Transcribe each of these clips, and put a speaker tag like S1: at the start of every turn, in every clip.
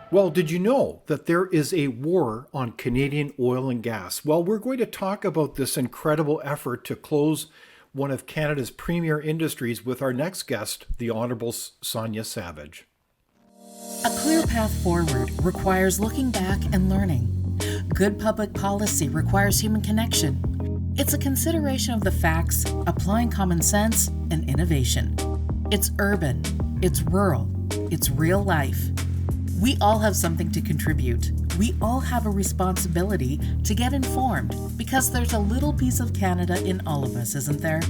S1: Well, did you know that there is a war on Canadian oil and gas? Well, we're going to talk about this incredible effort to close one of Canada's premier industries with our next guest, the Honorable Sonya Savage.
S2: A clear path forward requires looking back and learning. Good public policy requires human connection. It's a consideration of the facts, applying common sense, and innovation. It's urban, it's rural, it's real life. We all have something to contribute. We all have a responsibility to get informed because there's a little piece of Canada in all of us, isn't there?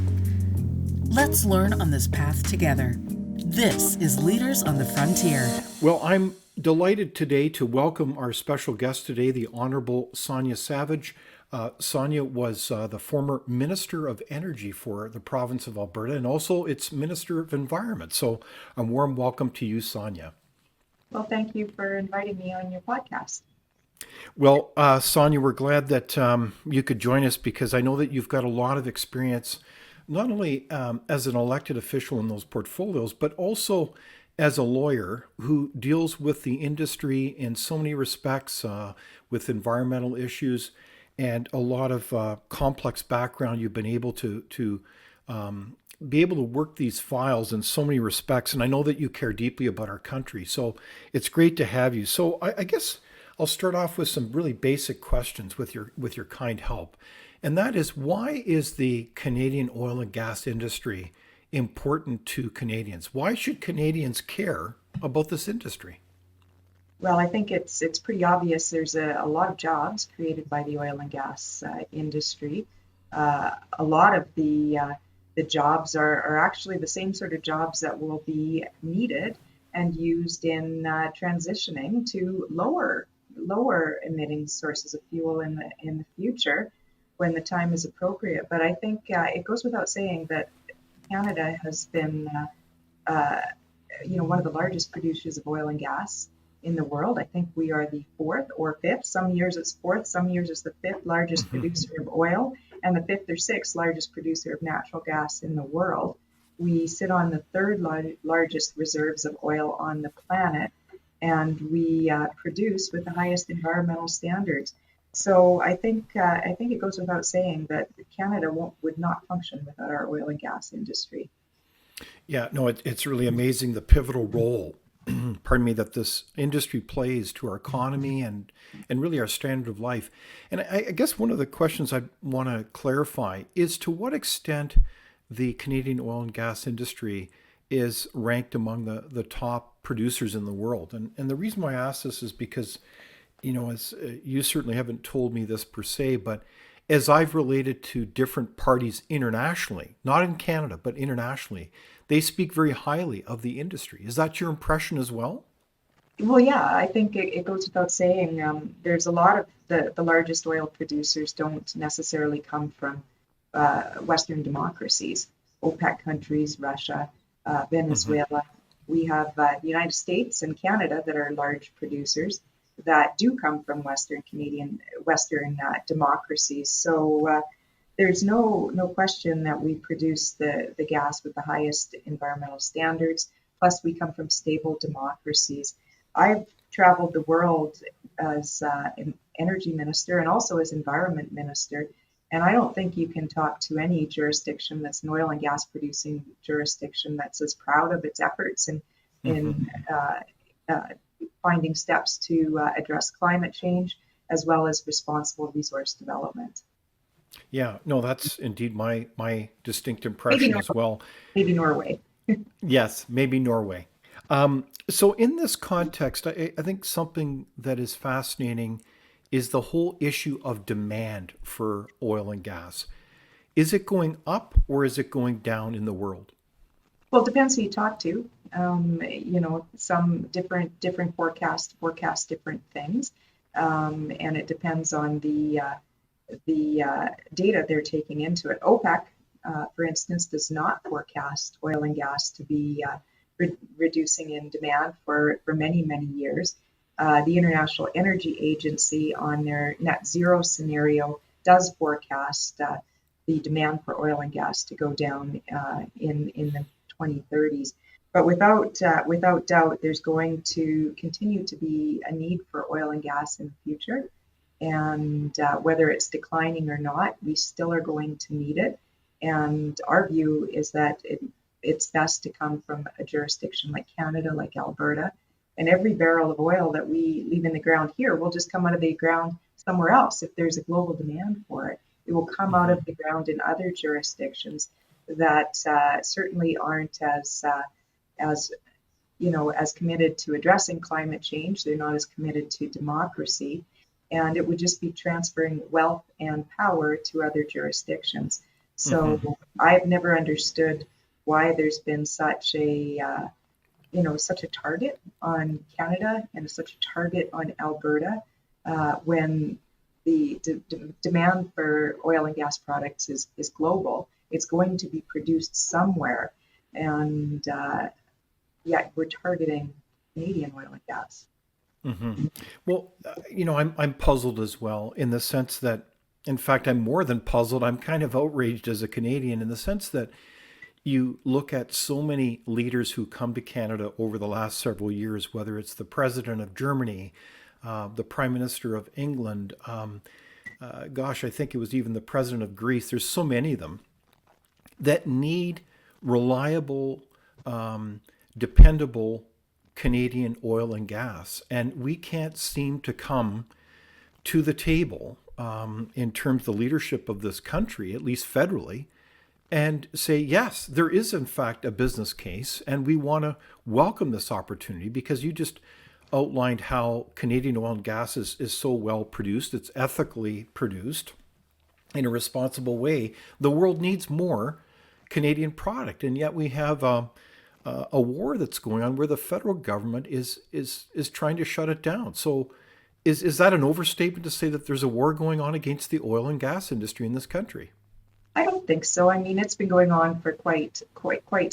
S2: Let's learn on this path together. This is Leaders on the Frontier.
S1: Well, I'm delighted today to welcome our special guest today, the Honorable Sonya Savage. Sonya was the former Minister of Energy for the province of Alberta and also its Minister of Environment. So a warm welcome to you, Sonya.
S3: Well, thank you for inviting me on your podcast.
S1: Well, Sonya, we're glad that you could join us because I know that you've got a lot of experience, not only as an elected official in those portfolios, but also as a lawyer who deals with the industry in so many respects, with environmental issues and a lot of complex background. You've been able to be able to work these files in so many respects. And I know that you care deeply about our country. So it's great to have you. So I guess I'll start off with some really basic questions with your kind help. And that is, why is the Canadian oil and gas industry important to Canadians? Why should Canadians care about this industry?
S3: Well, I think it's pretty obvious. There's a lot of jobs created by the oil and gas industry. A lot of the jobs are actually the same sort of jobs that will be needed and used in transitioning to lower emitting sources of fuel in the future when the time is appropriate. But I think it goes without saying that Canada has been one of the largest producers of oil and gas in the world. I think we are the fourth or fifth. Some years it's fourth, some years it's the fifth largest producer of oil, and the fifth or sixth largest producer of natural gas in the world. We sit on the third largest reserves of oil on the planet, and we produce with the highest environmental standards. So I think it goes without saying that Canada would not function without our oil and gas industry.
S1: Yeah, no, it's really amazing the pivotal role, pardon me, that this industry plays to our economy and really our standard of life. And I guess one of the questions I want to clarify is, to what extent the Canadian oil and gas industry is ranked among the top producers in the world. And the reason why I ask this is because, as you certainly haven't told me this per se, but as I've related to different parties internationally, not in Canada, but internationally, they speak very highly of the industry. Is that your impression as well?
S3: Well, yeah, I think it goes without saying. There's a lot of the largest oil producers don't necessarily come from Western democracies, OPEC countries, Russia, Venezuela. We have the United States and Canada that are large producers that do come from Western democracies. So there's no question that we produce the gas with the highest environmental standards. Plus, we come from stable democracies. I've traveled the world as an energy minister and also as environment minister. And I don't think you can talk to any jurisdiction that's an oil and gas producing jurisdiction that's as proud of its efforts in finding steps to address climate change as well as responsible resource development.
S1: Yeah, no, that's indeed my distinct impression as well.
S3: Maybe Norway.
S1: Yes, maybe Norway. So in this context, I think something that is fascinating is the whole issue of demand for oil and gas. Is it going up or is it going down in the world?
S3: Well, it depends who you talk to. Some different forecast different things, and it depends on the data they're taking into it. OPEC, for instance, does not forecast oil and gas to be reducing in demand for many, many years. The International Energy Agency, on their net zero scenario, does forecast the demand for oil and gas to go down in the 2030s. But without doubt, there's going to continue to be a need for oil and gas in the future. And whether it's declining or not, we still are going to need it. And our view is that it's best to come from a jurisdiction like Canada, like Alberta. And every barrel of oil that we leave in the ground here will just come out of the ground somewhere else. If there's a global demand for it, it will come out of the ground in other jurisdictions that certainly aren't as as committed to addressing climate change. They're not as committed to democracy, and it would just be transferring wealth and power to other jurisdictions. So I've never understood why there's been such a such a target on Canada and such a target on Alberta when the demand for oil and gas products is global. It's going to be produced somewhere, and yet we're targeting Canadian oil and gas.
S1: Well, I'm puzzled as well in the sense that, in fact, I'm more than puzzled. I'm kind of outraged as a Canadian in the sense that you look at so many leaders who come to Canada over the last several years, whether it's the president of Germany, the prime minister of England, gosh, I think it was even the president of Greece. There's so many of them that need reliable, dependable Canadian oil and gas. And we can't seem to come to the table in terms of the leadership of this country, at least federally, and say, yes, there is in fact a business case, and we want to welcome this opportunity because you just outlined how Canadian oil and gas is so well produced. It's ethically produced in a responsible way. The world needs more Canadian product, and yet we have a war that's going on where the federal government is trying to shut it down. So is that an overstatement to say that there's a war going on against the oil and gas industry in this country?
S3: I don't think so. I mean, it's been going on for quite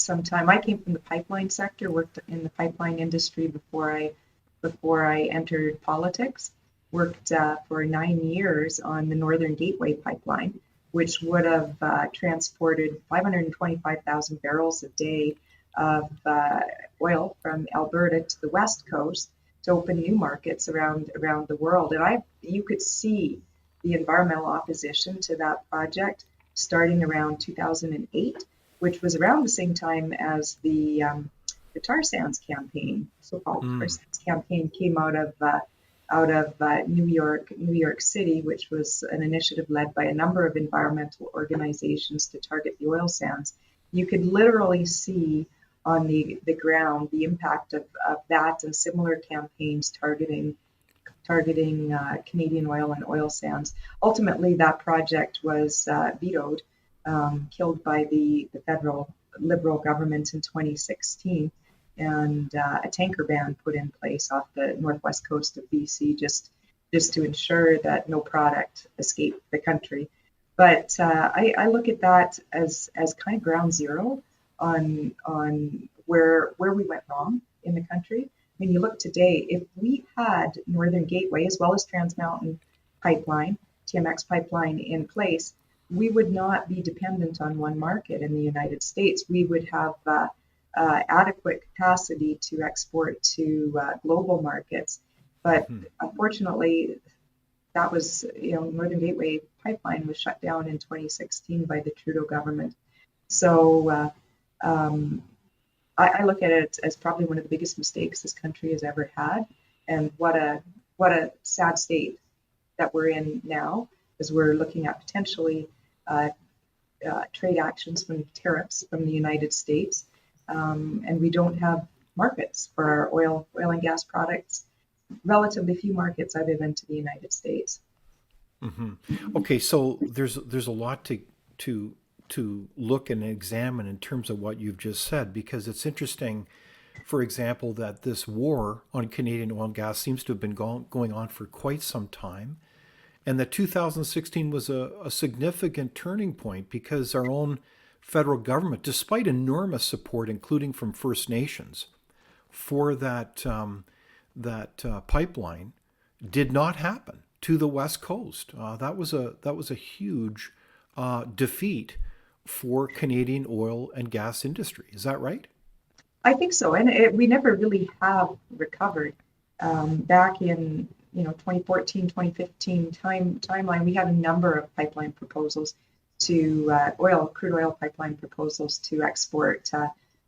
S3: some time. I came from the pipeline sector, worked in the pipeline industry before I entered politics. Worked for 9 years on the Northern Gateway pipeline, which would have transported 525,000 barrels a day of oil from Alberta to the West Coast to open new markets around the world. And you could see the environmental opposition to that project starting around 2008, which was around the same time as the tar sands campaign, so-called tar sands campaign, came out of New York City, which was an initiative led by a number of environmental organizations to target the oil sands. You could literally see on the ground the impact of that and similar campaigns targeting Canadian oil and oil sands. Ultimately, that project was vetoed, killed by the federal Liberal government in 2016, and a tanker ban put in place off the northwest coast of BC just to ensure that no product escaped the country. But I look at that as kind of ground zero on where we went wrong in the country. When you look today, if we had Northern Gateway as well as Trans Mountain Pipeline, TMX pipeline in place, we would not be dependent on one market in the United States. We would have adequate capacity to export to global markets. But unfortunately, that was, Northern Gateway pipeline was shut down in 2016 by the Trudeau government. So I look at it as probably one of the biggest mistakes this country has ever had, and what a sad state that we're in now, as we're looking at potentially trade actions from tariffs from the United States, and we don't have markets for our oil and gas products. Relatively few markets other than to the United States.
S1: Okay, so there's a lot to look and examine in terms of what you've just said, because it's interesting, for example, that this war on Canadian oil and gas seems to have been going on for quite some time, and that 2016 was a significant turning point because our own federal government, despite enormous support, including from First Nations, for that pipeline, did not happen to the West Coast. That was a huge defeat for Canadian oil and gas industry. Is that right?
S3: I think so, and we never really have recovered. Back in 2014, 2015 timeline, we had a number of pipeline proposals to crude oil pipeline proposals to export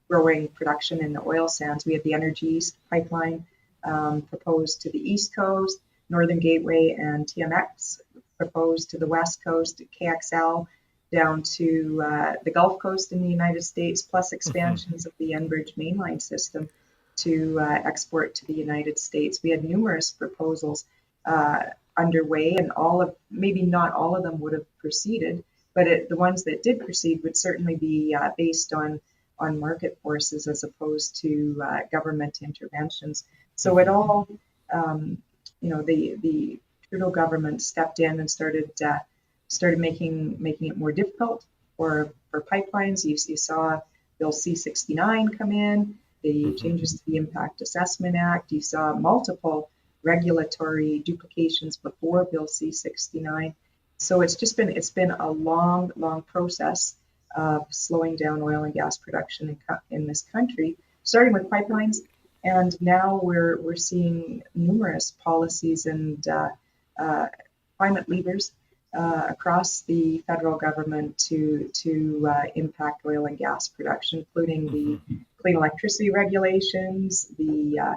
S3: growing production in the oil sands. We had the Energy East pipeline proposed to the East Coast, Northern Gateway and TMX proposed to the West Coast, KXL down to the Gulf Coast in the United States, plus expansions of the Enbridge mainline system to export to the United States. We had numerous proposals underway, and maybe not all of them would have proceeded, but the ones that did proceed would certainly be based on market forces as opposed to government interventions. So it all, the Trudeau government stepped in and started making it more difficult for pipelines. You saw Bill C-69 come in, the changes to the Impact Assessment Act. You saw multiple regulatory duplications before Bill C-69. So it's been a long process of slowing down oil and gas production in this country, starting with pipelines, and now we're seeing numerous policies and climate levers across the federal government to impact oil and gas production, including the clean electricity regulations, the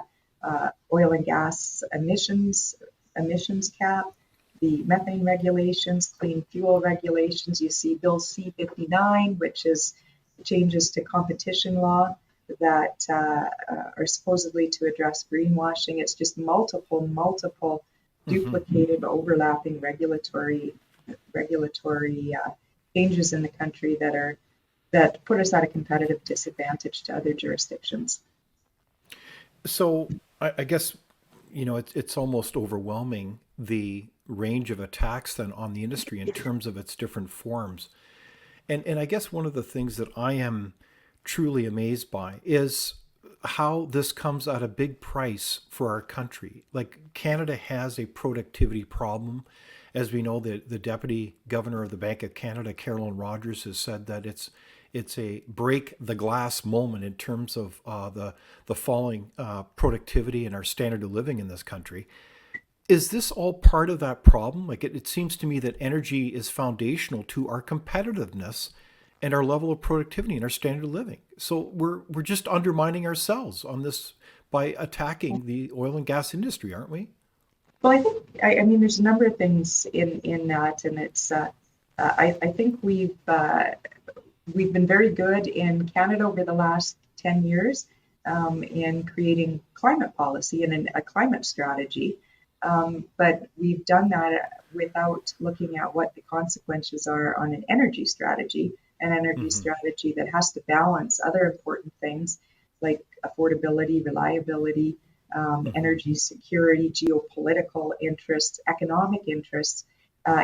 S3: oil and gas emissions cap, the methane regulations, clean fuel regulations. You see Bill C-59, which is changes to competition law that are supposedly to address greenwashing. It's just multiple duplicated, overlapping regulatory changes in the country that put us at a competitive disadvantage to other jurisdictions.
S1: So I guess, it's almost overwhelming, the range of attacks then on the industry in terms of its different forms. And I guess one of the things that I am truly amazed by is how this comes at a big price for our country. Like, Canada has a productivity problem. As we know, the Deputy Governor of the Bank of Canada, Carolyn Rogers, has said that it's a break the glass moment in terms of the falling productivity and our standard of living in this country. Is this all part of that problem? Like, it seems to me that energy is foundational to our competitiveness and our level of productivity and our standard of living. So we're just undermining ourselves on this by attacking the oil and gas industry, aren't we?
S3: Well, I mean, there's a number of things in that, and it's I think we've been very good in Canada over the last 10 years in creating climate policy and a climate strategy. But we've done that without looking at what the consequences are on an energy strategy that has to balance other important things like affordability, reliability, energy security, geopolitical interests, economic interests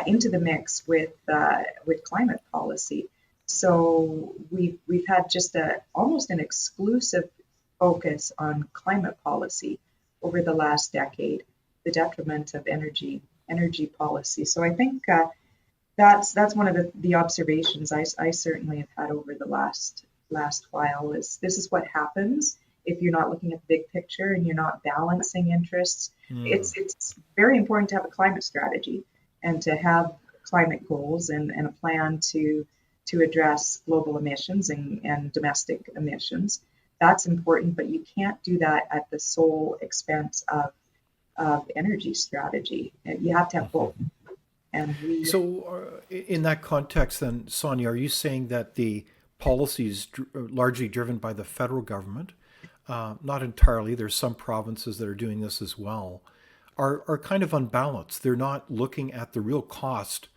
S3: into the mix with climate policy. So we've had just almost an exclusive focus on climate policy over the last decade, the detriment of energy policy. So I think that's one of the observations I certainly have had over the last while. Is this is what happens if you're not looking at the big picture and you're not balancing interests. It's very important to have a climate strategy and to have climate goals and a plan to address global emissions and domestic emissions. That's important, but you can't do that at the sole expense of energy strategy. You have to have both.
S1: So in that context then, Sonya, are you saying that the policies largely driven by the federal government, not entirely, there's some provinces that are doing this as well, are kind of unbalanced? They're not looking at the real cost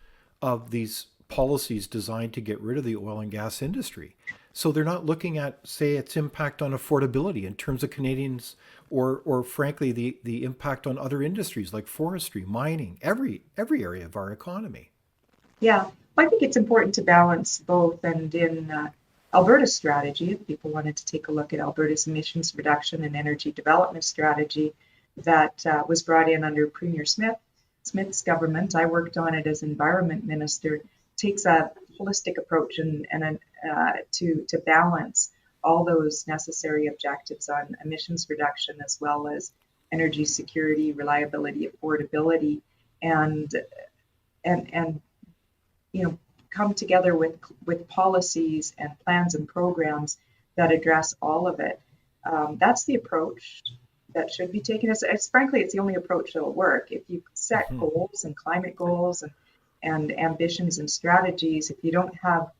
S1: of these policies designed to get rid of the oil and gas industry. So they're not looking at, say, its impact on affordability in terms of Canadians, or frankly, the impact on other industries like forestry, mining, every area of our economy.
S3: Yeah, I think it's important to balance both. And in Alberta's strategy, if people wanted to take a look at Alberta's emissions reduction and energy development strategy that was brought in under Premier Smith's government, I worked on it as Environment Minister, takes a holistic approach and to balance all those necessary objectives on emissions reduction as well as energy security, reliability, affordability, and and come together with policies and plans and programs that address all of it. That's the approach that should be taken. It's frankly, it's the only approach that will work. If you set goals and climate goals and ambitions and strategies, if you don't have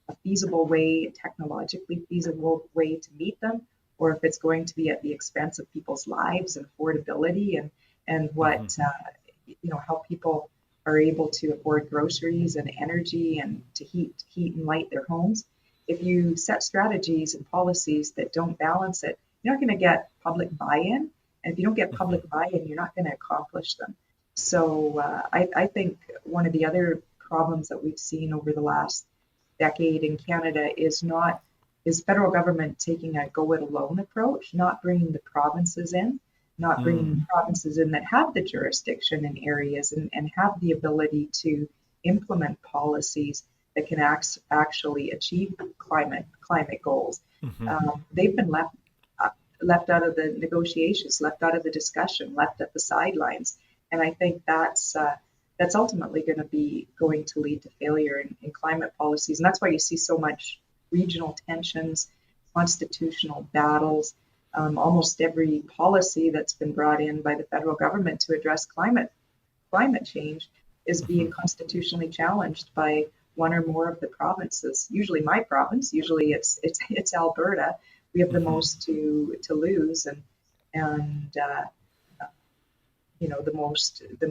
S3: a feasible way, a technologically feasible way to meet them, or if it's going to be at the expense of people's lives and affordability and what how people are able to afford groceries and energy and to heat and light their homes. If you set strategies and policies that don't balance it, you're not going to get public buy-in. And if you don't get public buy-in, you're not going to accomplish them. So I think one of the other problems that we've seen over the last decade in Canada is federal government taking a go-it-alone approach, not bringing the provinces in, not bringing provinces in that have the jurisdiction in areas and have the ability to implement policies that can actually achieve climate goals. They've been left out of the negotiations, left out of the discussion, left at the sidelines, and I think that's ultimately going to lead to failure in climate policies, and that's why you see so much regional tensions, constitutional battles. Almost every policy that's been brought in by the federal government to address climate change is being constitutionally challenged by one or more of the provinces. Usually my province. Usually it's Alberta. We have the most to lose, and the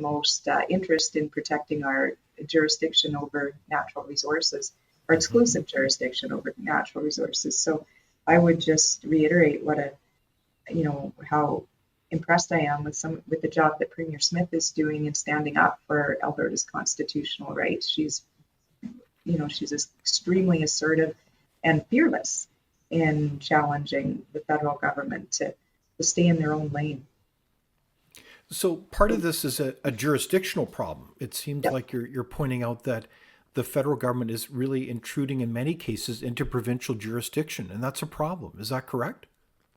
S3: most interest in protecting our jurisdiction over natural resources, our exclusive jurisdiction over natural resources. So I would just reiterate how impressed I am with the job that Premier Smith is doing in standing up for Alberta's constitutional rights. She's extremely assertive and fearless in challenging the federal government to stay in their own lane.
S1: So part of this is a jurisdictional problem. It seems like you're pointing out that the federal government is really intruding in many cases into provincial jurisdiction, and that's a problem. Is that correct?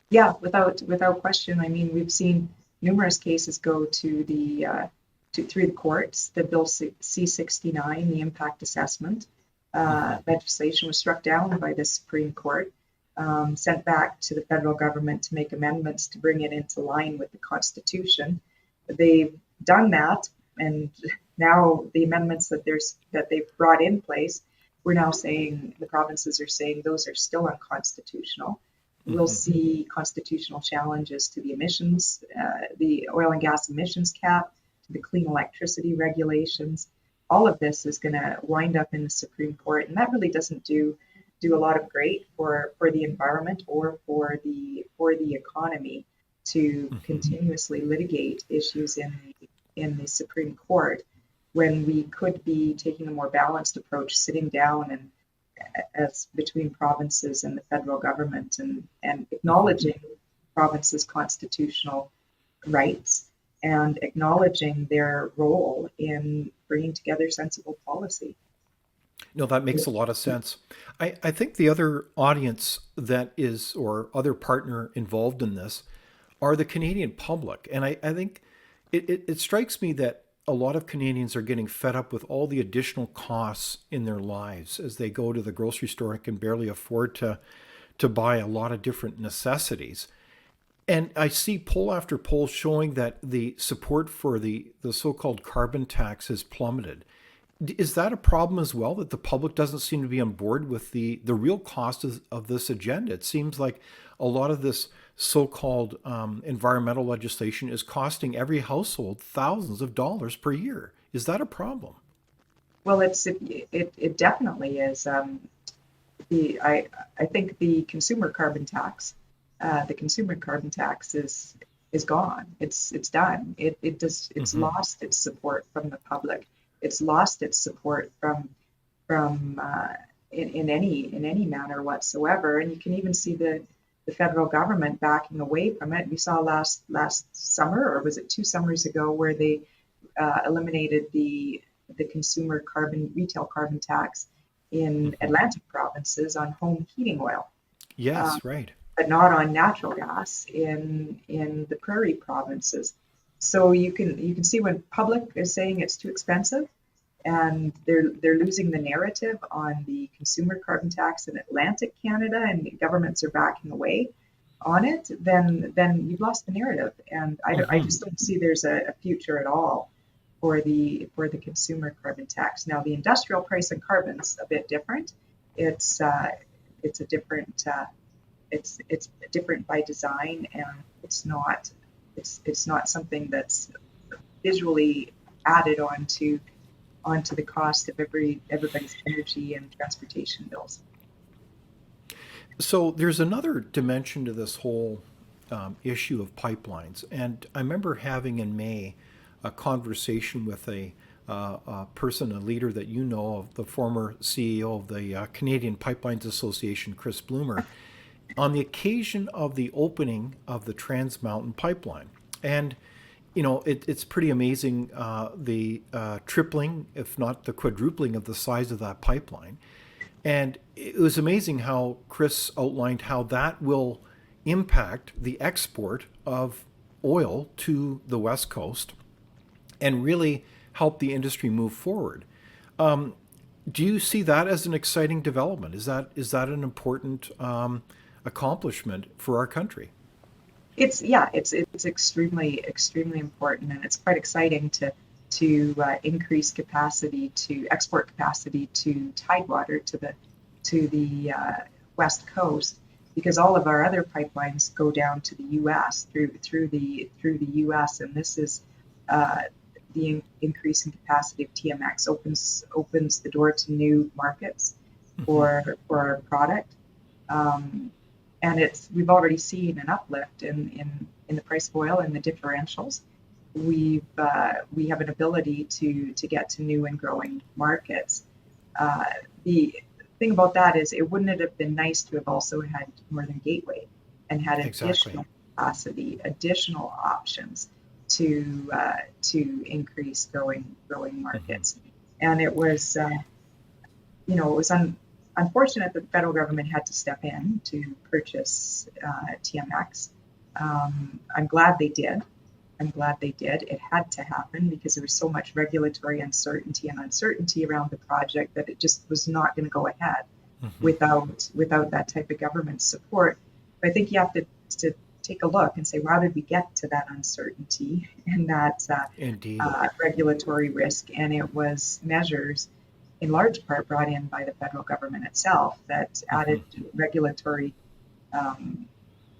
S3: Yeah, without question. I mean, we've seen numerous cases go to through the courts. The Bill C-69, the impact assessment legislation, was struck down by the Supreme Court, sent back to the federal government to make amendments to bring it into line with the Constitution. They've done that, and now the amendments that they've brought in place, the provinces are saying those are still unconstitutional. We'll see constitutional challenges to the emissions, the oil and gas emissions cap, to the clean electricity regulations. All of this is going to wind up in the Supreme Court, and that really doesn't do a lot of great for the environment or for the economy to continuously litigate issues in the Supreme Court when we could be taking a more balanced approach, sitting down and as between provinces and the federal government and acknowledging provinces' constitutional rights and acknowledging their role in bringing together sensible policy.
S1: No, that makes a lot of sense. I think the other audience that is, or other partner involved in this, are the Canadian public. And I think it strikes me that a lot of Canadians are getting fed up with all the additional costs in their lives as they go to the grocery store and can barely afford to buy a lot of different necessities. And I see poll after poll showing that the support for the so-called carbon tax has plummeted. Is that a problem as well, that the public doesn't seem to be on board with the real cost of this agenda? It seems like a lot of this so-called environmental legislation is costing every household thousands of dollars per year. Is that a problem?
S3: Well, it definitely is. I think the consumer carbon tax is gone. It's done. It's lost its support from the public. It's lost its support from in any manner whatsoever. And you can even see the federal government backing away from it. We saw last summer, or was it 2 summers ago, where they eliminated the consumer retail carbon tax in Atlantic provinces on home heating oil.
S1: Yes, right.
S3: but not on natural gas in the prairie provinces. So you can see when public is saying it's too expensive, and they're losing the narrative on the consumer carbon tax in Atlantic Canada, and governments are backing away on it, then you've lost the narrative, and I
S1: Hmm.
S3: just don't see there's a future at all for the consumer carbon tax. Now the industrial price on carbon's a bit different. It's it's a different it's different by design, and it's not something that's visually added onto the cost of everybody's energy and transportation bills.
S1: So there's another dimension to this whole issue of pipelines. And I remember having in May a conversation with a person, a leader that you know of, the former CEO of the Canadian Pipelines Association, Chris Bloomer, on the occasion of the opening of the Trans Mountain Pipeline. And it's pretty amazing the tripling, if not the quadrupling, of the size of that pipeline. And it was amazing how Chris outlined how that will impact the export of oil to the West Coast and really help the industry move forward. Do you see that as an exciting development? Is that an important accomplishment for our country?
S3: It's extremely important, and it's quite exciting to increase capacity to export capacity to Tidewater to the west coast, because all of our other pipelines go down to the U.S. through the U.S. and this is the increase in capacity of TMX opens the door to new markets for our product. And we've already seen an uplift in the price of oil and the differentials. We have an ability to get to new and growing markets. The thing about that is it wouldn't have been nice to have also had Northern Gateway and had
S1: Exactly.
S3: additional capacity, additional options to increase growing markets. And it was unfortunate that the federal government had to step in to purchase TMX. I'm glad they did. It had to happen because there was so much regulatory uncertainty around the project that it just was not going to go ahead without that type of government support. But I think you have to take a look and say, how did we get to that uncertainty and that
S1: Indeed.
S3: regulatory risk? And it was measures in large part brought in by the federal government itself that added regulatory,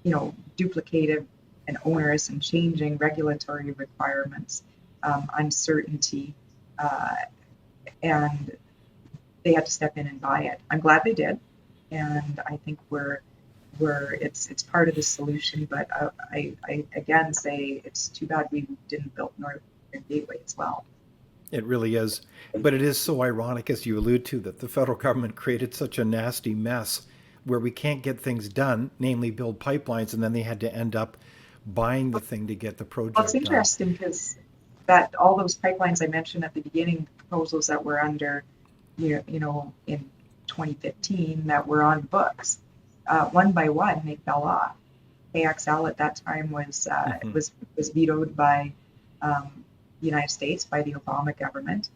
S3: duplicative and onerous and changing regulatory requirements, uncertainty, and they had to step in and buy it. I'm glad they did, and I think it's part of the solution. But I again say it's too bad we didn't build Northern Gateway as well.
S1: It really is. But it is so ironic, as you allude to, that the federal government created such a nasty mess where we can't get things done, namely build pipelines, and then they had to end up buying the thing to get the
S3: Well, it's
S1: project done.
S3: interesting because that all those pipelines I mentioned at the beginning, proposals that were under, in 2015 that were on books, one by one they fell off. AXL at that time was vetoed by the United States, by the Obama government.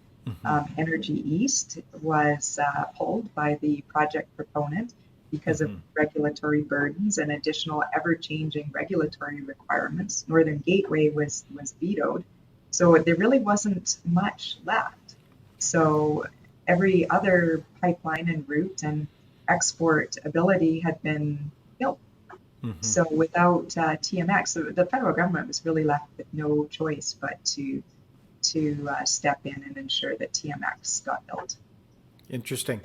S3: Energy East was pulled by the project proponent because of regulatory burdens and additional ever-changing regulatory requirements. Northern Gateway was vetoed, so there really wasn't much left. So every other pipeline and route and export ability had been built. So without TMX, the federal government was really left with no choice but to step in and ensure that TMX got built.
S1: Interesting.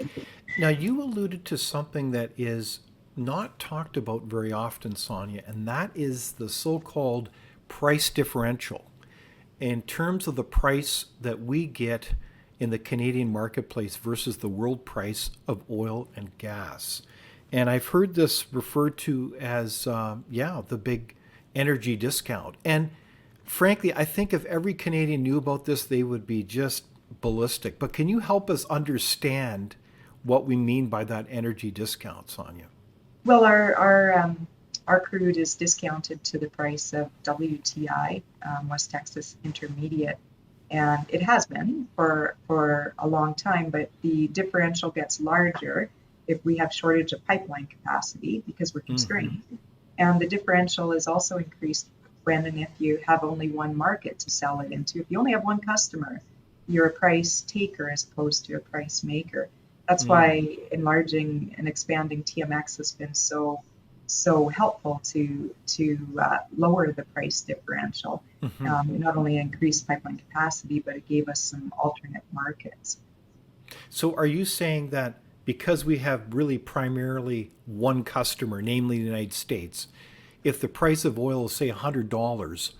S1: Now, you alluded to something that is not talked about very often, Sonia, and that is the so-called price differential. In terms of the price that we get in the Canadian marketplace versus the world price of oil and gas. And I've heard this referred to as, the big energy discount. And frankly, I think if every Canadian knew about this, they would be just ballistic. But can you help us understand what we mean by that energy discount, Sonia?
S3: Well, our crude is discounted to the price of WTI, West Texas Intermediate, and it has been for a long time. But the differential gets larger if we have shortage of pipeline capacity because we're
S1: Hmm.
S3: constrained, and the differential is also increased when and if you have only one market to sell it into. If you only have one customer, you're a price taker as opposed to a price maker. That's why enlarging and expanding TMX has been so helpful to lower the price differential.
S1: Hmm.
S3: It not only increased pipeline capacity, but it gave us some alternate markets.
S1: So are you saying that because we have really primarily one customer, namely the United States, if the price of oil is say $100,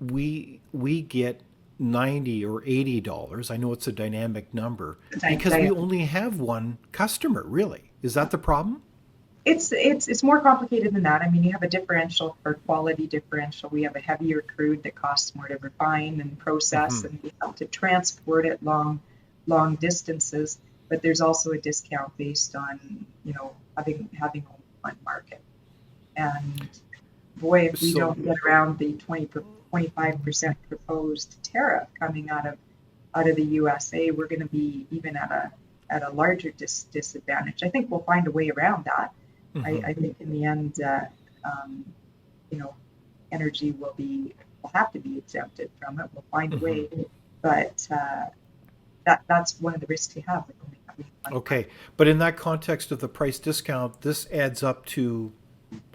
S1: we get 90 or $80. I know it's a dynamic number because we only have one customer, really. Is that the problem?
S3: It's more complicated than that. I mean, you have a differential for quality differential. We have a heavier crude that costs more to refine and process, and we have to transport it long distances. But there's also a discount based on having only one market. And boy, if we
S1: So,
S3: don't get around the 25% proposed tariff coming out of the USA, we're going to be even at a larger disadvantage. I think we'll find a way around that. I think in the end, um, you know, energy will have to be exempted from it. We'll find a way, but that's one of the risks you have with only having one
S1: okay.
S3: market.
S1: But in that context of the price discount, this adds up to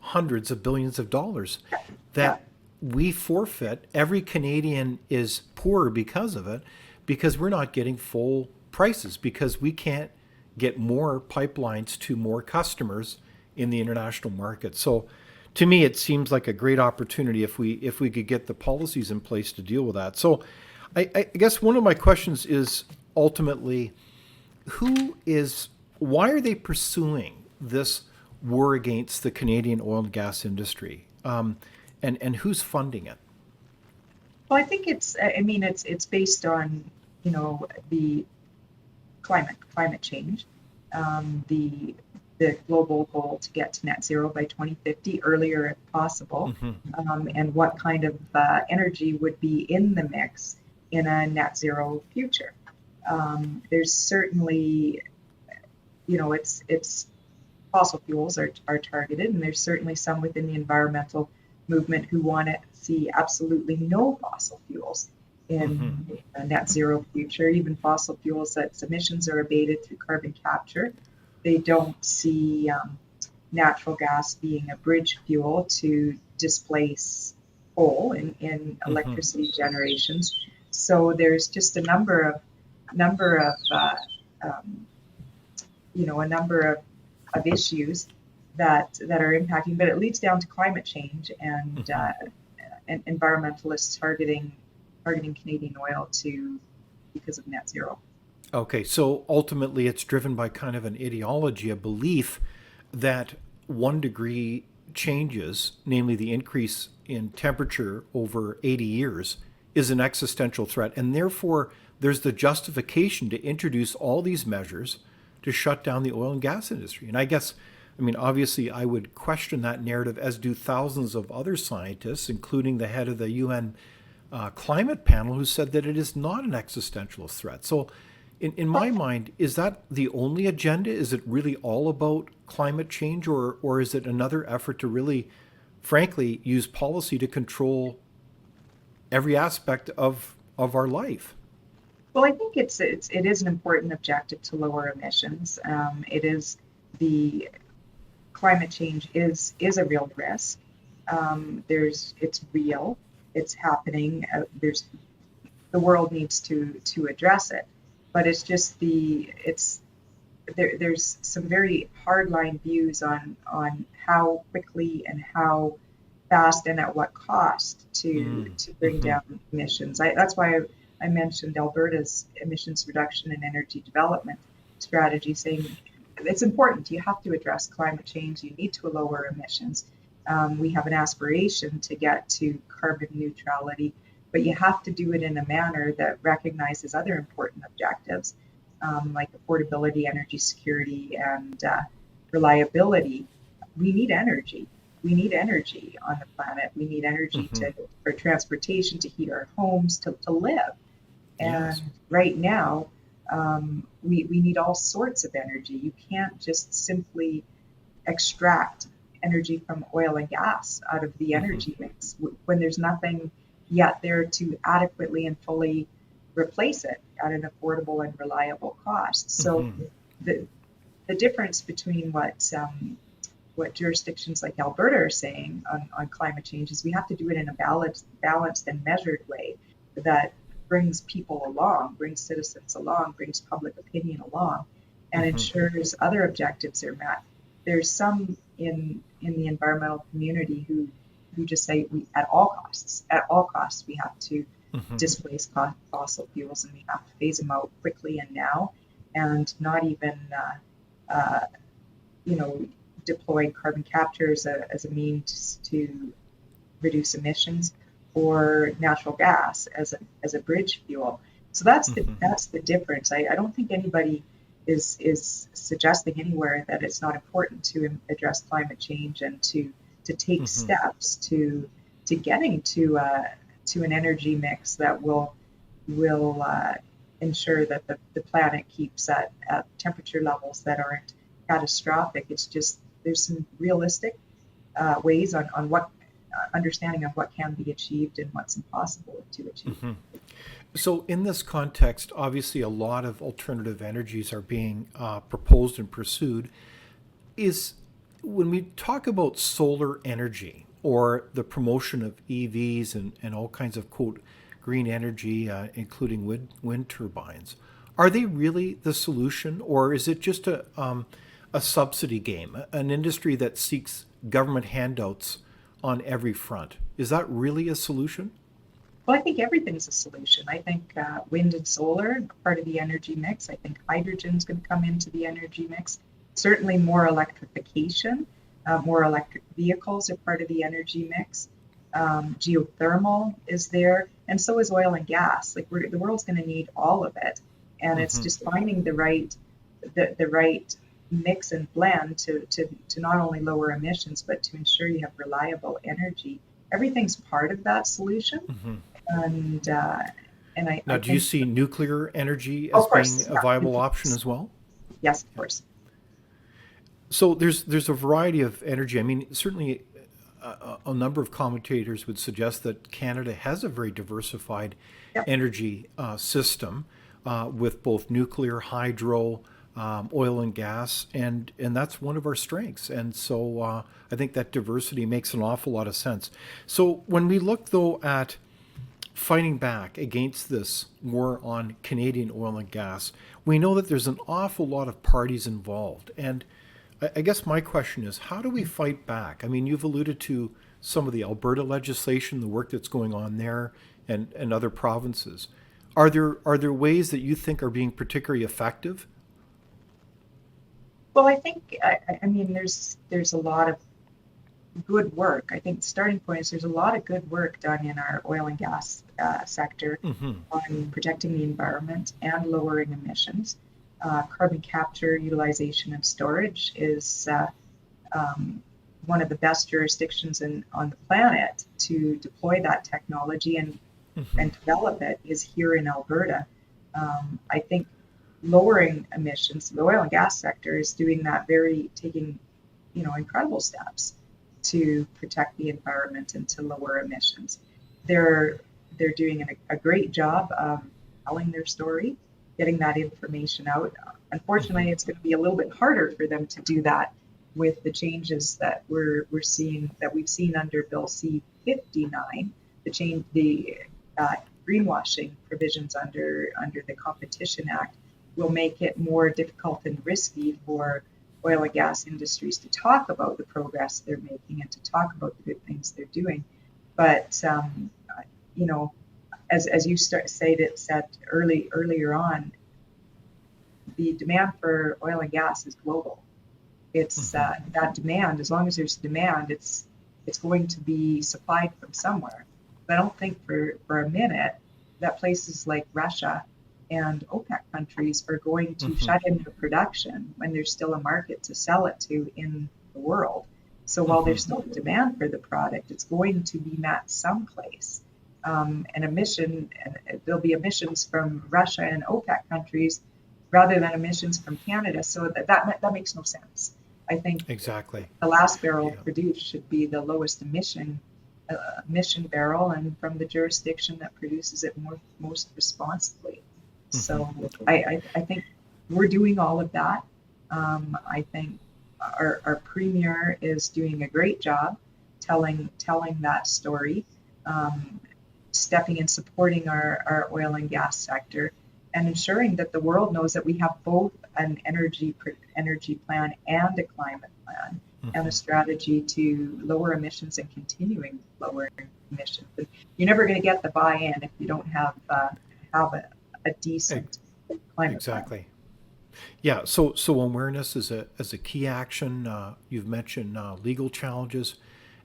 S1: hundreds of billions of dollars
S3: Yeah,
S1: that we forfeit. Every Canadian is poorer because of it, because we're not getting full prices, because we can't get more pipelines to more customers in the international market. So to me, it seems like a great opportunity if we could get the policies in place to deal with that. So I guess one of my questions is ultimately who is why are they pursuing this war against the Canadian oil and gas industry, and who's funding it?
S3: well, I think I mean, it's based on the climate change, the global goal to get to net zero by 2050 earlier if possible, and what kind of energy would be in the mix in a net zero future. There's certainly, it's fossil fuels are targeted, and there's certainly some within the environmental movement who want to see absolutely no fossil fuels in a net zero future, even fossil fuels that emissions are abated through carbon capture. They don't see natural gas being a bridge fuel to displace coal in electricity generations. So there's just um, a number of issues that are impacting, but it leads down to climate change and environmentalists targeting Canadian oil to because of net zero.
S1: Okay, so ultimately it's driven by kind of an ideology, a belief that 1 degree changes, namely the increase in temperature over 80 years, is an existential threat. And therefore, there's the justification to introduce all these measures to shut down the oil and gas industry. And I guess, I mean, obviously, I would question that narrative, as do thousands of other scientists, including the head of the UN climate panel, who said that it is not an existential threat. So, in my mind, is that the only agenda? Is it really all about climate change, or is it another effort to really, frankly, use policy to control every aspect of our life?
S3: Well, I think it is an important objective to lower emissions. It is the climate change is a real risk. It's real. It's happening. The world needs to address it, but it's just there's some very hardline views on how quickly and how fast and at what cost to bring down emissions. That's why I mentioned Alberta's emissions reduction and energy development strategy, saying it's important. You have to address climate change. You need to lower emissions. We have an aspiration to get to carbon neutrality, but you have to do it in a manner that recognizes other important objectives, like affordability, energy security, and reliability, we need energy. We need energy on the planet. We need energy
S1: Hmm.
S3: for transportation, to heat our homes, to live. And
S1: Yes.
S3: right now, we need all sorts of energy. You can't just simply extract energy from oil and gas out of the
S1: Hmm.
S3: energy mix when there's nothing yet there to adequately and fully replace it at an affordable and reliable cost. So
S1: Hmm.
S3: the the difference between what jurisdictions like Alberta are saying on climate change is we have to do it in a balanced and measured way that brings people along, brings citizens along, brings public opinion along, and
S1: Hmm.
S3: ensures other objectives are met. There's some in the environmental community who just say we at all costs, we have to
S1: Hmm.
S3: displace fossil fuels and we have to phase them out quickly and now, and not even uh, you know, deploy carbon capture as a means to reduce emissions, or natural gas as a bridge fuel. So
S1: Hmm.
S3: that's the difference. I don't think anybody is suggesting anywhere that it's not important to address climate change and to take
S1: Hmm.
S3: steps to getting to an energy mix that will ensure that the planet keeps at temperature levels that aren't catastrophic. It's just there's some realistic ways on what understanding of what can be achieved and what's impossible to achieve.
S1: Hmm. So, in this context, obviously, a lot of alternative energies are being proposed and pursued. Is when we talk about solar energy or the promotion of EVs and all kinds of quote green energy, including wind turbines, are they really the solution, or is it just a subsidy game, an industry that seeks government handouts on every front? Is that really a solution?
S3: Well, I think everything's a solution. I think wind and solar are part of the energy mix. I think hydrogen's going to come into the energy mix. Certainly, more electrification, more electric vehicles are part of the energy mix. Geothermal is there, and so is oil and gas. Like the world's going to need all of it, and it's
S1: Hmm.
S3: just finding the right mix and blend to not only lower emissions but to ensure you have reliable energy. Everything's part of that solution,
S1: Hmm.
S3: and
S1: Now,
S3: I
S1: do you
S3: think,
S1: see nuclear energy
S3: of
S1: as being
S3: course,
S1: a
S3: yeah,
S1: viable
S3: nuclear,
S1: option as well?
S3: yes, of course,
S1: So there's a variety of energy. I mean, certainly a number of commentators would suggest that Canada has a very diversified
S3: yep.
S1: energy system with both nuclear, hydro, oil and gas, and that's one of our strengths. And so I think that diversity makes an awful lot of sense. So when we look though at fighting back against this war on Canadian oil and gas, we know that there's an awful lot of parties involved. And I guess my question is, how do we fight back? I mean, you've alluded to some of the Alberta legislation, the work that's going on there, and other provinces. Are there ways that you think are being particularly effective?
S3: Well, I think I mean there's a lot of good work. I think the starting point is there's a lot of good work done in our oil and gas sector
S1: Hmm.
S3: on protecting the environment and lowering emissions. Carbon capture, utilization, and storage is um, one of the best jurisdictions on the planet to deploy that technology and develop it is here in Alberta. I think lowering emissions, the oil and gas sector is doing that, very taking incredible steps to protect the environment and to lower emissions. They're they're doing a great job of telling their story, getting that information out.
S1: Hmm.
S3: Unfortunately, it's going to be a little bit harder for them to do that with the changes that we're seeing, that we've seen under Bill C-59, the uh, greenwashing provisions under the Competition Act will make it more difficult and risky for oil and gas industries to talk about the progress they're making and to talk about the good things they're doing. But you know, as you said earlier on, the demand for oil and gas is global. It's
S1: Hmm.
S3: that demand. As long as there's demand, it's going to be supplied from somewhere. But I don't think for a minute that places like Russia and OPEC countries are going to shut in their production when there's still a market to sell it to in the world. So while there's still demand for the product, it's going to be met someplace. And there'll be emissions from Russia and OPEC countries rather than emissions from Canada. So that makes no sense. I think
S1: Exactly.
S3: the last barrel
S1: Yeah.
S3: produced should be the lowest emission barrel, and from the jurisdiction that produces it most responsibly. So I think we're doing all of that. I think our premier is doing a great job telling that story, um, stepping and supporting our oil and gas sector, and ensuring that the world knows that we have both an energy plan and a climate plan and a strategy to lower emissions and continuing lowering emissions. And you're never going to get the buy-in if you don't have a decent climate plan.
S1: Exactly. Yeah. So awareness is a key action. You've mentioned legal challenges,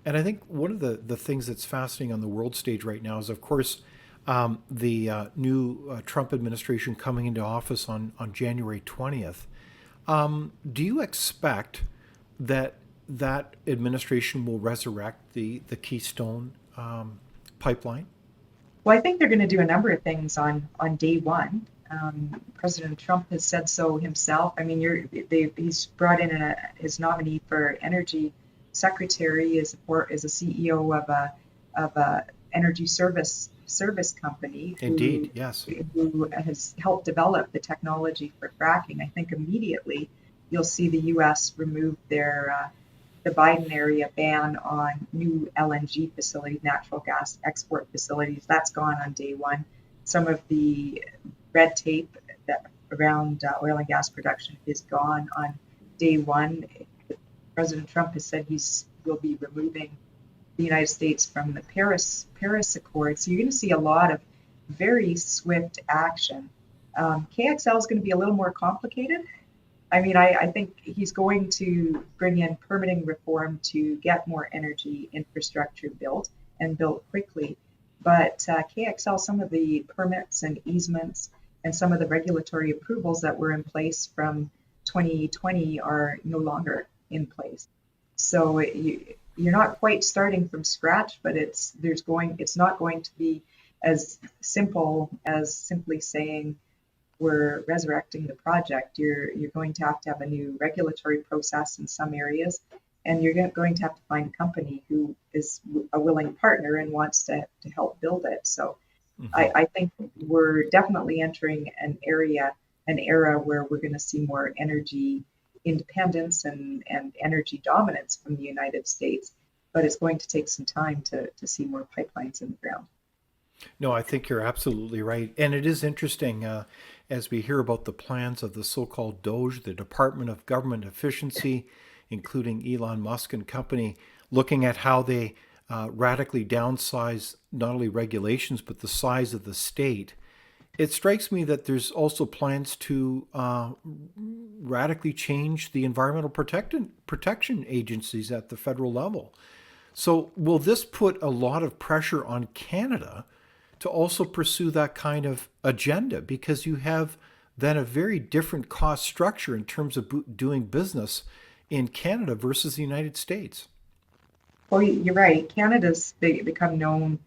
S1: and I think one of the things that's fascinating on the world stage right now is, of course, the new Trump administration coming into office on January 20th. Do you expect that that administration will resurrect the Keystone pipeline?
S3: Well, I think they're going to do a number of things on day one. President Trump has said so himself. I mean, he's brought in his nominee for energy secretary is a CEO of a energy service company
S1: Indeed, yes.
S3: who has helped develop the technology for fracking. I think immediately you'll see the U.S. remove the Biden area ban on new LNG facilities, natural gas export facilities. That's gone on day one. Some of the red tape around oil and gas production is gone on day one. President Trump has said will be removing the United States from the Paris Accord. So you're going to see a lot of very swift action. KXL is going to be a little more complicated. I mean, I think he's going to bring in permitting reform to get more energy infrastructure built and built quickly. But KXL, some of the permits and easements and some of the regulatory approvals that were in place from 2020 are no longer in place. So you're not quite starting from scratch, but it's not going to be as simple as simply saying we're resurrecting the project. You're going to have a new regulatory process in some areas, and you're going to have to find a company who is a willing partner and wants to help build it. So I think we're definitely entering an era where we're going to see more energy independence and energy dominance from the United States, but it's going to take some time to see more pipelines in the ground.
S1: No, I think you're absolutely right. And it is interesting as we hear about the plans of the so called DOGE, the Department of Government Efficiency, including Elon Musk and company, looking at how they radically downsize not only regulations, but the size of the state. It strikes me that there's also plans to radically change the environmental protection agencies at the federal level. So, will this put a lot of pressure on Canada to also pursue that kind of agenda? Because you have then a very different cost structure in terms of doing business in Canada versus the United States.
S3: Well, you're right. Canada's become known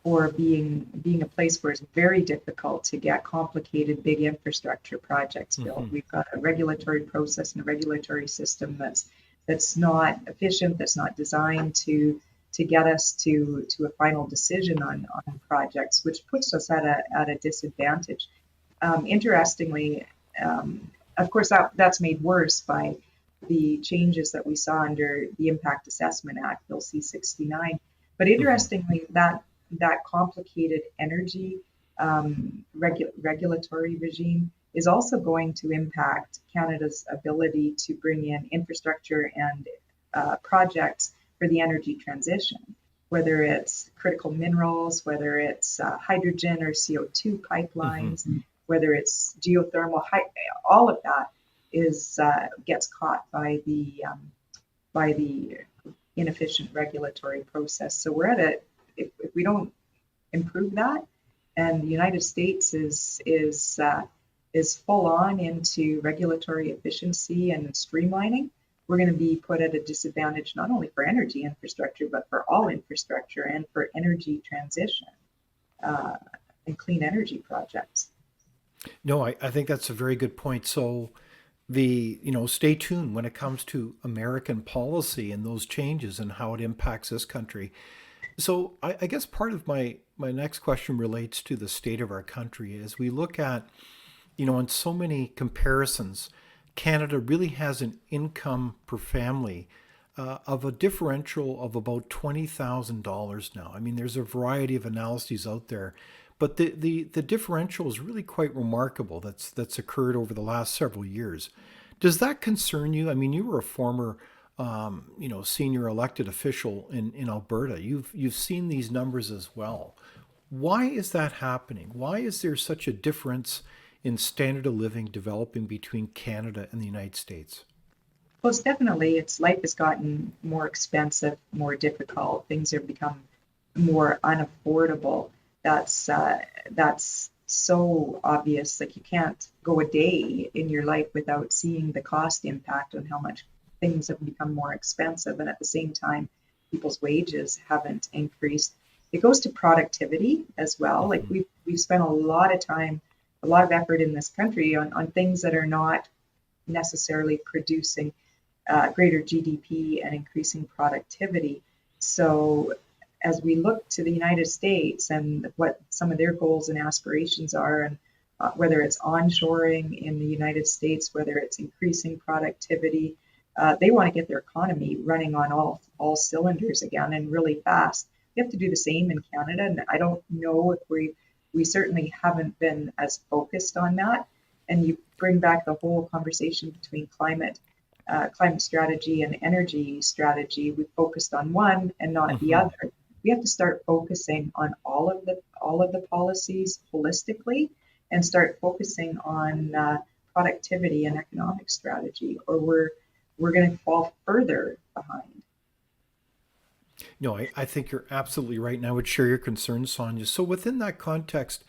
S3: for being a place where it's very difficult to get complicated, big infrastructure projects built. We've got a regulatory process and a regulatory system that's not efficient, that's not designed to get us to a final decision on projects, which puts us at a disadvantage. Interestingly, of course, that's made worse by the changes that we saw under the Impact Assessment Act, Bill C-69. But interestingly, that complicated energy regulatory regime is also going to impact Canada's ability to bring in infrastructure and projects for the energy transition, whether it's critical minerals, whether it's hydrogen or CO2 pipelines, whether it's geothermal, all of that gets caught by the inefficient regulatory process. So we're if we don't improve that, and the United States is full on into regulatory efficiency and streamlining, we're going to be put at a disadvantage not only for energy infrastructure, but for all infrastructure and for energy transition uh, and clean energy projects.
S1: No, I think that's a very good point. So stay tuned when it comes to American policy and those changes and how it impacts this country. So I guess part of my next question relates to the state of our country as we look at, in so many comparisons, Canada really has an income per family of a differential of about $20,000 now. I mean, there's a variety of analyses out there, but the differential is really quite remarkable. That's occurred over the last several years. Does that concern you? I mean, you were a former, senior elected official in Alberta. You've seen these numbers as well. Why is that happening? Why is there such a difference in standard of living developing between Canada and the United States?
S3: Well, it's definitely, its life has gotten more expensive, more difficult. Things have become more unaffordable. That's so obvious. Like you can't go a day in your life without seeing the cost impact on how much things have become more expensive, and at the same time, people's wages haven't increased. It goes to productivity as well. Like
S1: Hmm.
S3: we've spent a lot of time, a lot of effort in this country on things that are not necessarily producing greater GDP and increasing productivity. So as we look to the United States and what some of their goals and aspirations are, and whether it's onshoring in the United States, whether it's increasing productivity, they want to get their economy running on all cylinders again and really fast. We have to do the same in Canada, and I don't know if we certainly haven't been as focused on that. And you bring back the whole conversation between climate strategy and energy strategy. We focused on one and not the
S1: Hmm.
S3: other. We have to start focusing on all of the policies holistically and start focusing on productivity and economic strategy, or we're going to fall further behind.
S1: No, I think you're absolutely right, and I would share your concerns, Sonia. So within that context,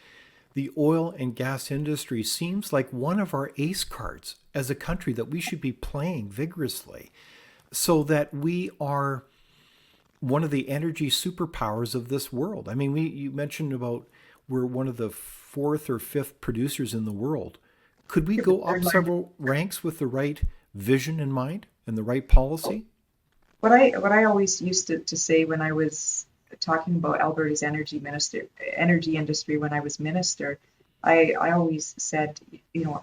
S1: the oil and gas industry seems like one of our ace cards as a country that we should be playing vigorously so that we are one of the energy superpowers of this world. I mean, you mentioned about we're one of the fourth or fifth producers in the world. Could we
S3: We're the
S1: go
S3: third
S1: up
S3: largest.
S1: several ranks with the right vision in mind and the right policy?
S3: What I always used to say when I was talking about Alberta's energy industry when I was minister, I always said,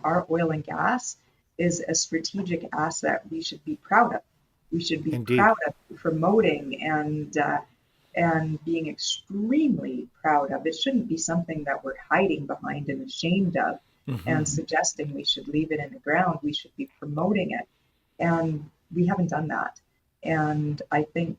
S3: our oil and gas is a strategic asset we should be proud of. We should be
S1: Indeed.
S3: proud of promoting and being extremely proud of. It shouldn't be something that we're hiding behind and ashamed of
S1: Hmm.
S3: and suggesting we should leave it in the ground. We should be promoting it. And we haven't done that. And I think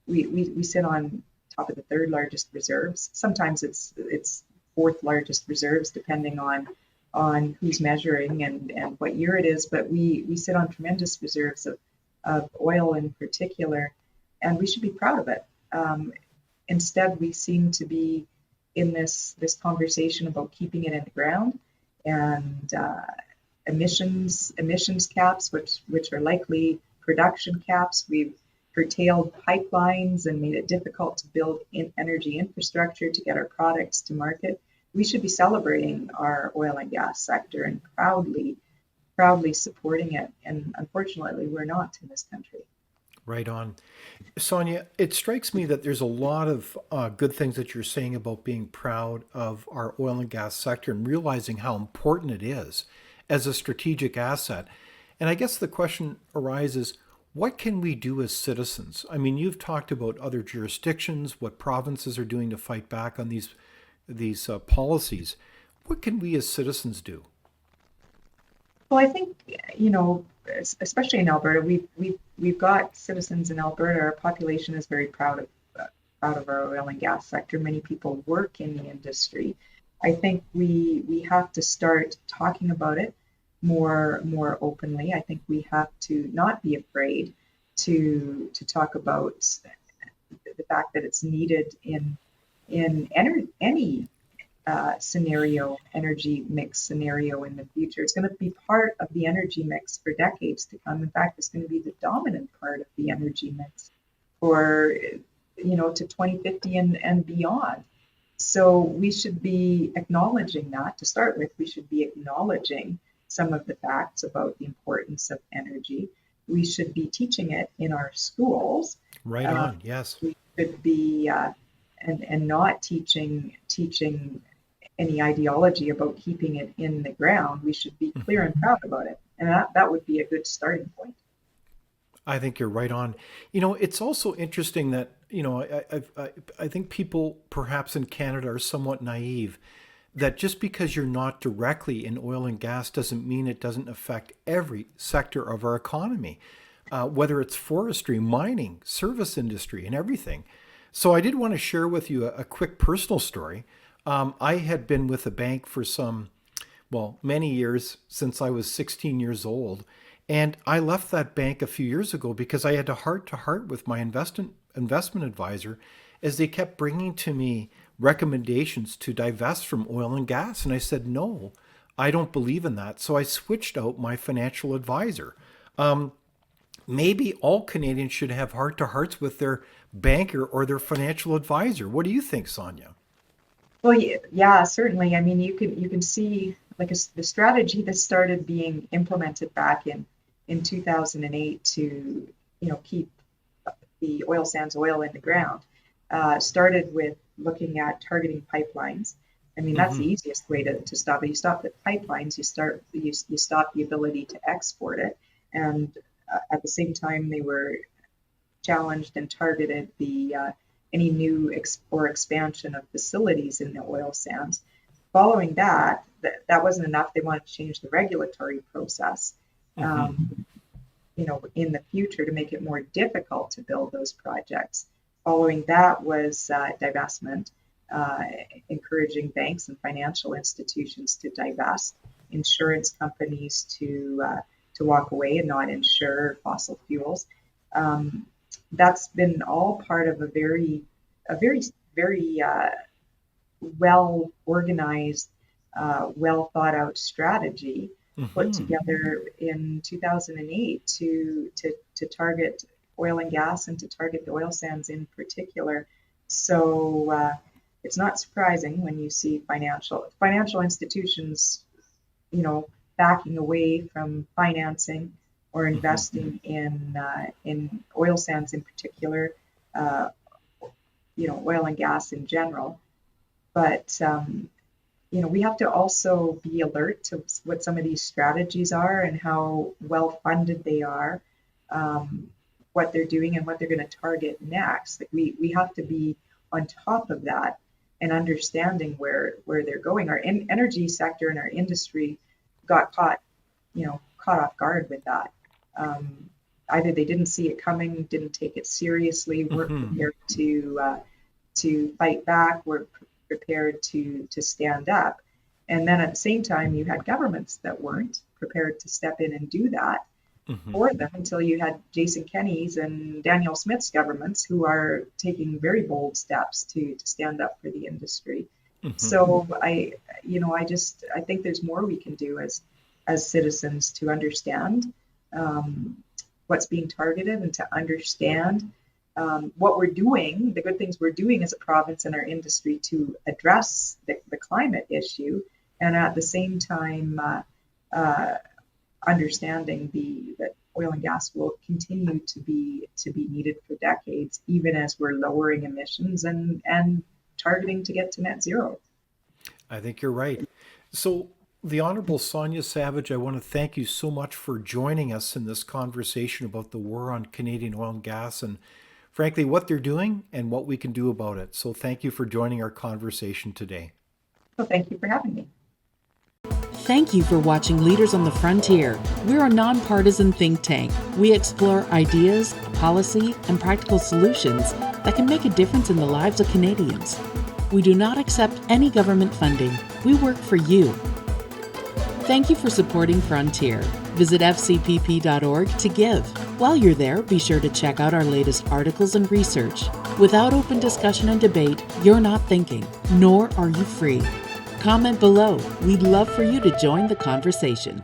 S3: we sit on top of the third largest reserves. Sometimes it's fourth largest reserves, depending on who's measuring and what year it is. But we sit on tremendous reserves of oil in particular, and we should be proud of it. Instead, we seem to be in this conversation about keeping it in the ground and emissions caps, which are likely production caps. We've curtailed pipelines and made it difficult to build energy infrastructure to get our products to market. We should be celebrating our oil and gas sector and proudly supporting it. And unfortunately, we're not in this country.
S1: Right on. Sonia, it strikes me that there's a lot of good things that you're saying about being proud of our oil and gas sector and realizing how important it is as a strategic asset. And I guess the question arises, what can we do as citizens? I mean, you've talked about other jurisdictions, what provinces are doing to fight back on these policies. What can we as citizens do?
S3: Well, I think, especially in Alberta, we've got citizens in Alberta. Our population is very proud of our oil and gas sector. Many people work in the industry. I think we have to start talking about it more openly. I think we have to not be afraid to talk about the fact that it's needed in any scenario, energy mix scenario in the future. It's going to be part of the energy mix for decades to come. In fact, it's going to be the dominant part of the energy mix for, to 2050 and beyond. So we should be acknowledging that. To start with, we should be acknowledging some of the facts about the importance of energy. We should be teaching it in our schools.
S1: Right on. Yes.
S3: We should be and not teaching any ideology about keeping it in the ground. We should be clear and proud about it, and that would be a good starting point.
S1: I think you're right on. It's also interesting that, I think people perhaps in Canada are somewhat naive that just because you're not directly in oil and gas doesn't mean it doesn't affect every sector of our economy, whether it's forestry, mining, service industry, and everything. So I did want to share with you a quick personal story. I had been with a bank for many years, since I was 16 years old. And I left that bank a few years ago because I had a heart-to-heart with my investment advisor as they kept bringing to me recommendations to divest from oil and gas. And I said, no, I don't believe in that. So I switched out my financial advisor. Maybe all Canadians should have heart-to-hearts with their banker or their financial advisor. What do you think, Sonya?
S3: Well, yeah, certainly. I mean, you can see the strategy that started being implemented back in 2008 to keep the oil sands oil in the ground started with looking at targeting pipelines. I mean, that's the easiest way to stop it. You stop the pipelines, you stop the ability to export it, and at the same time they were challenged and targeted any new expansion of facilities in the oil sands. Following that wasn't enough. They wanted to change the regulatory process, in the future to make it more difficult to build those projects. Following that was divestment, encouraging banks and financial institutions to divest, insurance companies to walk away and not insure fossil fuels. That's been all part of a very well organized, well thought out strategy put together in 2008 to target oil and gas and to target the oil sands in particular. So it's not surprising when you see financial institutions, backing away from financing or investing in oil sands in particular, oil and gas in general. But we have to also be alert to what some of these strategies are and how well funded they are, what they're doing and what they're going to target next. Like we have to be on top of that and understanding where they're going. Our energy sector and our industry got caught off guard with that. Either they didn't see it coming, didn't take it seriously, weren't prepared to fight back, were prepared to stand up. And then at the same time, you had governments that weren't prepared to step in and do that for them until you had Jason Kenney's and Danielle Smith's governments who are taking very bold steps to stand up for the industry. So I think there's more we can do as citizens to understand what's being targeted and to understand what we're doing, the good things we're doing as a province and our industry to address the climate issue, and at the same time understanding that oil and gas will continue to be needed for decades, even as we're lowering emissions and targeting to get to net zero.
S1: I think you're right. So, the Honorable Sonya Savage, I want to thank you so much for joining us in this conversation about the war on Canadian oil and gas and, frankly, what they're doing and what we can do about it. So thank you for joining our conversation today.
S3: Well, thank you for having me.
S2: Thank you for watching Leaders on the Frontier. We're a nonpartisan think tank. We explore ideas, policy, and practical solutions that can make a difference in the lives of Canadians. We do not accept any government funding. We work for you. Thank you for supporting Frontier. Visit fcpp.org to give. While you're there, be sure to check out our latest articles and research. Without open discussion and debate, you're not thinking, nor are you free. Comment below. We'd love for you to join the conversation.